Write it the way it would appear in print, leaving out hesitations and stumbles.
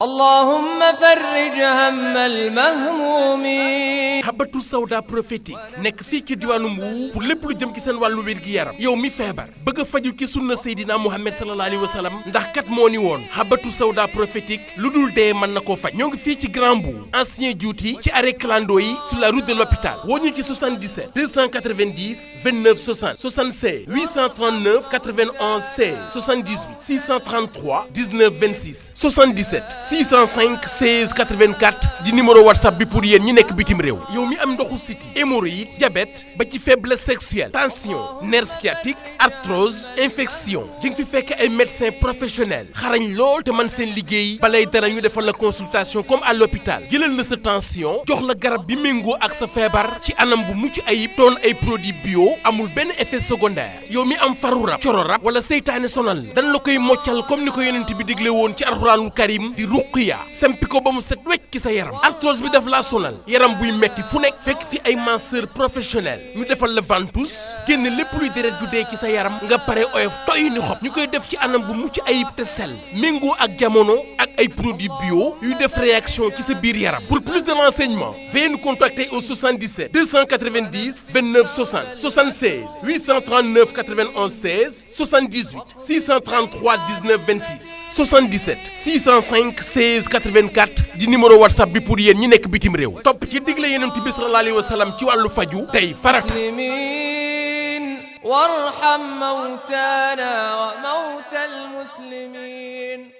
اللهم فرج هم المهمومين. Habbatu Sawda prophétique nekk fii ci diwaanu Mbuur pour lépp lu jëm ci seen wàllu wér gi yaram yow mi feebar bëgg a faju ci sunna Seydina Muhammad sallallahu alayhi wa sallam ndax kat moo ni woon Habbatu Sawda prophétique lu dul dee mën na koo faj ñoo ngi fii ci Grand Mbour ancien Djouti ci arrêt clando yi sur la route de l'hôpital woo ñu ci 77 290 29 60 76 839 91 16 78 633 19 26 77 605 16 84 di numéro WhatsApp bi pour yéen ñi nekk bitim réew yow mi am ndoxu siti hémorroïde diabète ba ci faiblesse sexuelle tension nerf sciatique arthrose infection di nga fi fekk ay médecins professionnels xarañ lool te man seen liggéey balay dara ñu defal la consultation comme à l'hôpital jëlal na sa tension jox la garab bi méngoo ak sa feebar ci anam bu mucc ayib doon ay produits bio amul benn effet secondaire yow mi am faru rab coro rab wala seytaane sonal dañ la koy moccal comme ni ko yonent bi digle woon ci alxuraanul karim di ruqiya sempi ko ba mu set wecc ci sa yaram arthrose bi daf laa sonal yaram buy metti fu nekk fekk fi ay masseur professionnel ñu defal la ventouse génne lépp luy deret ju dee ci sa yaram nga pare oyof toy ni xob ñu koy def ci anam bu mucc ayib te sell méngoo ak jamono ak ay produits bio yuy def réaction ci sa biir yaram pour plus de renseignements veuillez nous contacter au 77 290 29 60 76 839 91 16 78 633 19 26 77 605 16 84 di numéro WhatsApp bi pour yéen ñi nekk bitim réew topp ci digle Yonent bi sallallahu alayhi wa sallam ci wàllu faju tey farata وارحم موتانا وموتى المسلمين.